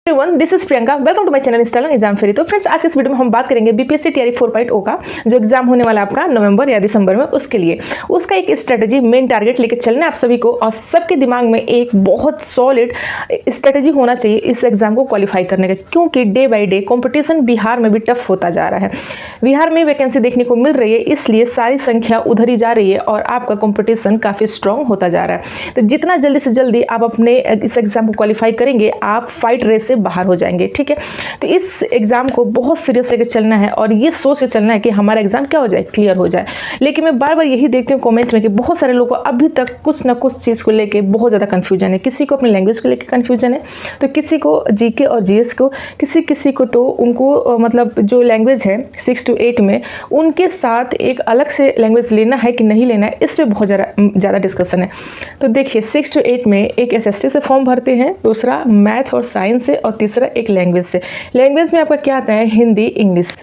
Everyone, this is Priyanka. Welcome to my channel Instagram exam fairy. तो friends, आज इस video में हम बात करेंगे बीपीएससी टीआरई 4.0 का जो एग्जाम होने वाला आपका नवंबर या दिसंबर में, उसके लिए उसका एक स्ट्रेटजी, मेन टारगेट लेके चलना है आप सभी को। और सबके दिमाग में एक बहुत सॉलिड स्ट्रेटजी होना चाहिए इस एग्जाम को क्वालिफाई करने का, क्योंकि day by day competition Bihar में भी टफ होता जा रहा है। बिहार में वैकेंसी देखने को मिल रही है, इसलिए सारी संख्या उधर ही जा रही है और आपका कॉम्पिटिशन काफ़ी स्ट्रॉन्ग होता जा रहा है। तो जितना जल्दी से जल्दी आप अपने इस एग्जाम को क्वालिफाई करेंगे, आप फाइट रेस से बाहर हो जाएंगे। ठीक है, तो इस एग्जाम को बहुत सीरियस लेकर चलना है और ये सोच के चलना है कि हमारा एग्जाम क्या हो जाए, क्लियर हो जाए। लेकिन मैं बार बार यही देखती हूँ कमेंट में कि बहुत सारे लोगों को अभी तक कुछ ना कुछ चीज़ को लेके बहुत ज़्यादा कन्फ्यूजन है। किसी को अपनी लैंग्वेज को लेकर कन्फ्यूजन है, तो किसी को जीके और जीएस को, किसी को तो उनको मतलब जो लैंग्वेज है 6 to 8 में उनके साथ एक अलग से लैंग्वेज लेना है कि नहीं लेना है, इस पर बहुत ज़्यादा डिस्कशन है। तो देखिए 6 to 8 में एक एसएसटी से फॉर्म भरते हैं, दूसरा मैथ और साइंस से, और तीसरा एक लैंग्वेज से। लैंग्वेज में आपका क्या आता है, हिंदी, इंग्लिश।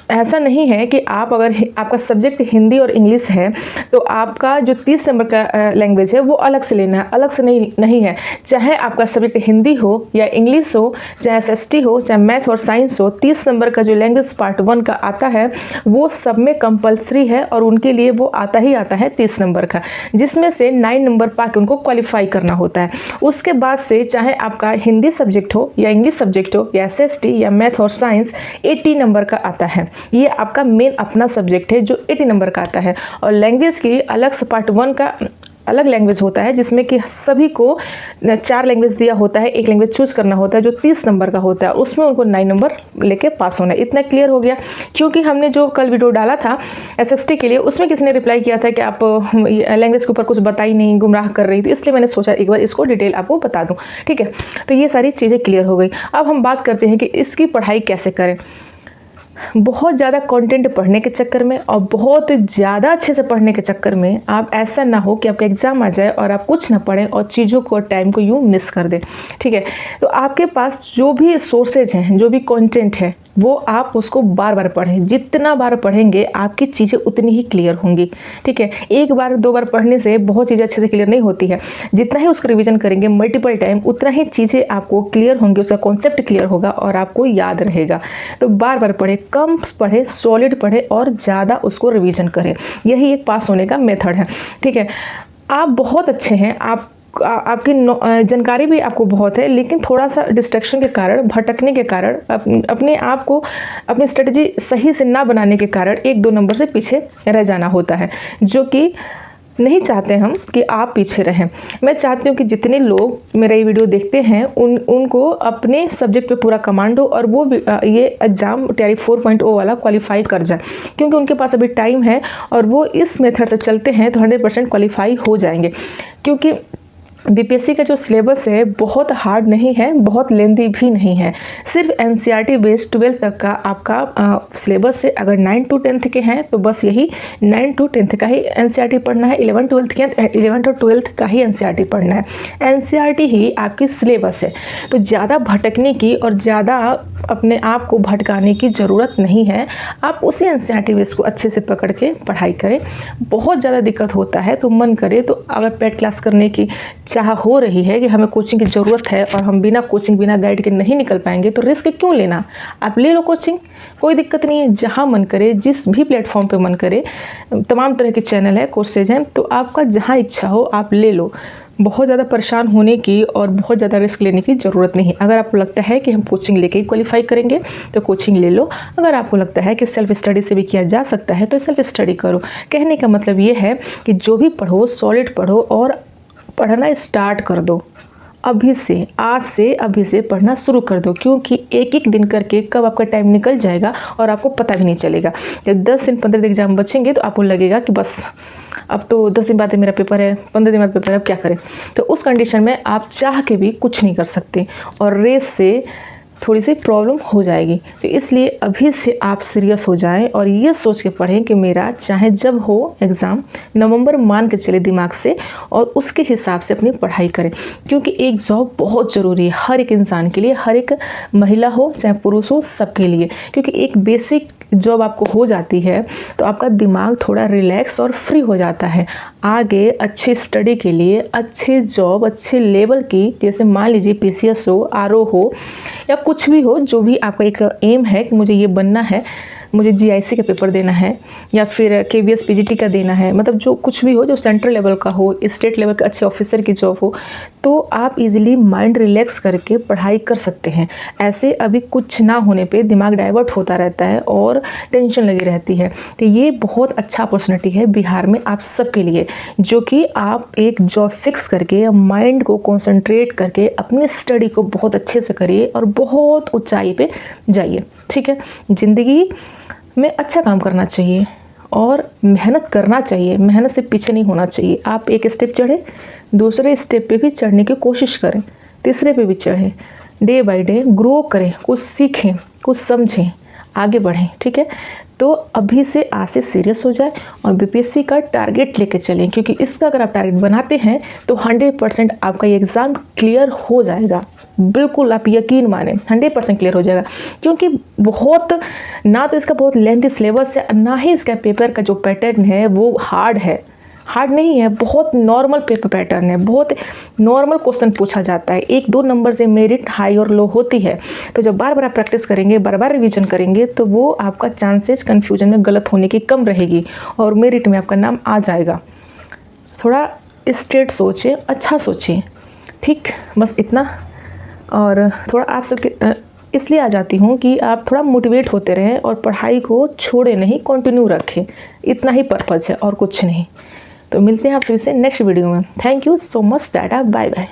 ऐसा नहीं है कि आप अगर आपका सब्जेक्ट हिंदी और इंग्लिश है तो आपका जो 30 नंबर का लैंग्वेज है वो अलग से लेना है, अलग से नहीं है। चाहे आपका सब्जेक्ट हिंदी हो या इंग्लिश हो, चाहे एसएसटी हो, चाहे मैथ और साइंस हो, 30 नंबर का जो लैंग्वेज पार्ट 1 का आता है वो सब में कंपल्सरी है और उनके लिए वो आता ही आता है 30 नंबर का, जिसमें से 9 नंबर पाके उनको क्वालिफाई करना होता है। उसके बाद से चाहे आपका हिंदी सब्जेक्ट हो या इंग्लिश सब्जेक्ट हो या एसएसटी या मैथ और साइंस, 80 नंबर का आता है। ये आपका मेन अपना सब्जेक्ट है जो 80 नंबर का आता है। और लैंग्वेज की अलग से पार्ट 1 का अलग लैंग्वेज होता है, जिसमें कि सभी को 4 लैंग्वेज दिया होता है, एक लैंग्वेज चूज करना होता है जो 30 नंबर का होता है, उसमें उनको 9 नंबर लेके पास होना है। इतना क्लियर हो गया? क्योंकि हमने जो कल वीडियो डाला था एसएसटी के लिए, उसमें किसी ने रिप्लाई किया था कि आप लैंग्वेज के ऊपर कुछ बताई नहीं, गुमराह कर रही थी, इसलिए मैंने सोचा एक बार इसको डिटेल आपको बता दूँ। ठीक है, तो ये सारी चीज़ें क्लियर हो गई। अब हम बात करते हैं कि इसकी पढ़ाई कैसे करें। बहुत ज़्यादा कंटेंट पढ़ने के चक्कर में और बहुत ज़्यादा अच्छे से पढ़ने के चक्कर में आप ऐसा ना हो कि आपका एग्ज़ाम आ जाए और आप कुछ ना पढ़ें और चीज़ों को, टाइम को यूँ मिस कर दें। ठीक है, तो आपके पास जो भी सोर्सेज हैं, जो भी कंटेंट है, वो आप उसको बार बार पढ़ें। जितना बार पढ़ेंगे आपकी चीज़ें उतनी ही क्लियर होंगी। ठीक है, एक बार 2 बार पढ़ने से बहुत चीज़ें अच्छे से क्लियर नहीं होती है। जितना ही उसको रिवीजन करेंगे मल्टीपल टाइम, उतना ही चीज़ें आपको क्लियर होंगी, उसका कॉन्सेप्ट क्लियर होगा और आपको याद रहेगा। तो बार बार पढ़े, कम पढ़े, सॉलिड पढ़े और ज़्यादा उसको रिवीजन करें। यही एक पास होने का मेथड है। ठीक है, आप बहुत अच्छे हैं, आपकी जानकारी भी आपको बहुत है, लेकिन थोड़ा सा डिस्ट्रैक्शन के कारण, भटकने के कारण, अपने आप को अपनी स्ट्रेटजी सही से ना बनाने के कारण 1-2 नंबर से पीछे रह जाना होता है, जो कि नहीं चाहते हम कि आप पीछे रहें। मैं चाहती हूँ कि जितने लोग मेरा ये वीडियो देखते हैं उनको अपने सब्जेक्ट पे पूरा कमांड हो और वो ये एग्ज़ाम टीआरई 4.0 वाला क्वालिफाई कर जाए, क्योंकि उनके पास अभी टाइम है और वो इस मेथड से चलते हैं तो 100% क्वालिफाई हो जाएंगे। क्योंकि बीपीएससी का जो सिलेबस है बहुत हार्ड नहीं है, बहुत लेंदी भी नहीं है। सिर्फ एनसीईआरटी बेस्ड 12th तक का आपका सिलेबस है। अगर 9 to 10th के हैं तो बस यही 9 to 10th का ही एनसीईआरटी पढ़ना है। 11 12th के 11 और 12th का ही एनसीईआरटी पढ़ना है। एनसीईआरटी ही आपकी सिलेबस है, तो ज़्यादा भटकने की और ज़्यादा अपने आप को भटकाने की ज़रूरत नहीं है। आप उसी एनसीईआरटी बेस को अच्छे से पकड़ के पढ़ाई करें। बहुत ज़्यादा दिक्कत होता है तो मन करे तो अगर पेड क्लास करने की चाह हो रही है कि हमें कोचिंग की ज़रूरत है और हम बिना कोचिंग, बिना गाइड के नहीं निकल पाएंगे, तो रिस्क क्यों लेना। आप ले लो कोचिंग, कोई दिक्कत नहीं है। जहाँ मन करे, जिस भी प्लेटफॉर्म पे मन करे, तमाम तरह के चैनल है, कोर्सेज हैं, तो आपका जहाँ इच्छा हो आप ले लो। बहुत ज़्यादा परेशान होने की और बहुत ज़्यादा रिस्क लेने की ज़रूरत नहीं है। अगर आपको लगता है कि हम कोचिंग लेके ही क्वालिफाई करेंगे तो कोचिंग ले लो। अगर आपको लगता है कि सेल्फ स्टडी से भी किया जा सकता है तो सेल्फ स्टडी करो। कहने का मतलब ये है कि जो भी पढ़ो, सॉलिड पढ़ो और पढ़ना स्टार्ट कर दो। अभी से, आज से, अभी से पढ़ना शुरू कर दो, क्योंकि एक एक दिन करके कब आपका टाइम निकल जाएगा और आपको पता भी नहीं चलेगा। जब 10 दिन 15 दिन एग्जाम बचेंगे तो आपको लगेगा कि बस अब तो 10 दिन बाद मेरा पेपर है, 15 दिन बाद पेपर है, अब क्या करें। तो उस कंडीशन में आप चाह के भी कुछ नहीं कर सकते और रेस से थोड़ी सी प्रॉब्लम हो जाएगी। तो इसलिए अभी से आप सीरियस हो जाएं और ये सोच के पढ़ें कि मेरा चाहे जब हो एग्ज़ाम, नवंबर मान के चले दिमाग से, और उसके हिसाब से अपनी पढ़ाई करें। क्योंकि एक जॉब बहुत ज़रूरी है हर एक इंसान के लिए, हर एक महिला हो चाहे पुरुष हो, सबके लिए। क्योंकि एक बेसिक जॉब आपको हो जाती है तो आपका दिमाग थोड़ा रिलैक्स और फ्री हो जाता है। आगे अच्छी स्टडी के लिए, अच्छे जॉब, अच्छे लेवल की, जैसे मान लीजिए पीसीएस हो, आरओ हो या कुछ भी हो, जो भी आपका एक एम है कि मुझे ये बनना है, मुझे जीआईसी का पेपर देना है या फिर केवीएस पीजीटी का देना है, मतलब जो कुछ भी हो, जो सेंट्रल लेवल का हो, स्टेट लेवल के अच्छे ऑफिसर की जॉब हो, तो आप इजीली माइंड रिलैक्स करके पढ़ाई कर सकते हैं। ऐसे अभी कुछ ना होने पे दिमाग डाइवर्ट होता रहता है और टेंशन लगी रहती है। तो ये बहुत अच्छा अपॉर्चुनिटी है बिहार में आप सबके लिए, जो कि आप एक जॉब फिक्स करके माइंड को कॉन्सेंट्रेट करके अपनी स्टडी को बहुत अच्छे से करिए और बहुत ऊंचाई पे जाइए। ठीक है, ज़िंदगी में अच्छा काम करना चाहिए और मेहनत करना चाहिए, मेहनत से पीछे नहीं होना चाहिए। आप एक स्टेप चढ़े, दूसरे स्टेप पे भी चढ़ने की कोशिश करें, तीसरे पे भी चढ़ें, डे बाय डे ग्रो करें, कुछ सीखें, कुछ समझें, आगे बढ़ें। ठीक है, तो अभी से आज से सीरियस हो जाए और बीपीएससी का टारगेट लेके चलें, क्योंकि इसका अगर आप टारगेट बनाते हैं तो 100% आपका ये एग्ज़ाम क्लियर हो जाएगा। बिल्कुल आप यकीन माने 100% क्लियर हो जाएगा, क्योंकि बहुत ना तो इसका बहुत लेंथी सिलेबस है, ना ही इसका पेपर का जो पैटर्न है वो हार्ड नहीं है, बहुत नॉर्मल पेपर पैटर्न है, बहुत नॉर्मल क्वेश्चन पूछा जाता है। 1-2 नंबर से मेरिट हाई और लो होती है। तो जब बार बार आप प्रैक्टिस करेंगे, बार बार रिवीजन करेंगे, तो वो आपका चांसेस कन्फ्यूजन में गलत होने की कम रहेगी और मेरिट में आपका नाम आ जाएगा। थोड़ा स्ट्रेट सोचें, अच्छा सोचें। ठीक, बस इतना। और थोड़ा आप सबके इसलिए आ जाती हूँ कि आप थोड़ा मोटिवेट होते रहें और पढ़ाई को छोड़े नहीं, कंटिन्यू रखें। इतना ही पर्पज़ है और कुछ नहीं। तो मिलते हैं आप फिर से नेक्स्ट वीडियो में। Thank you so much, tata, bye bye.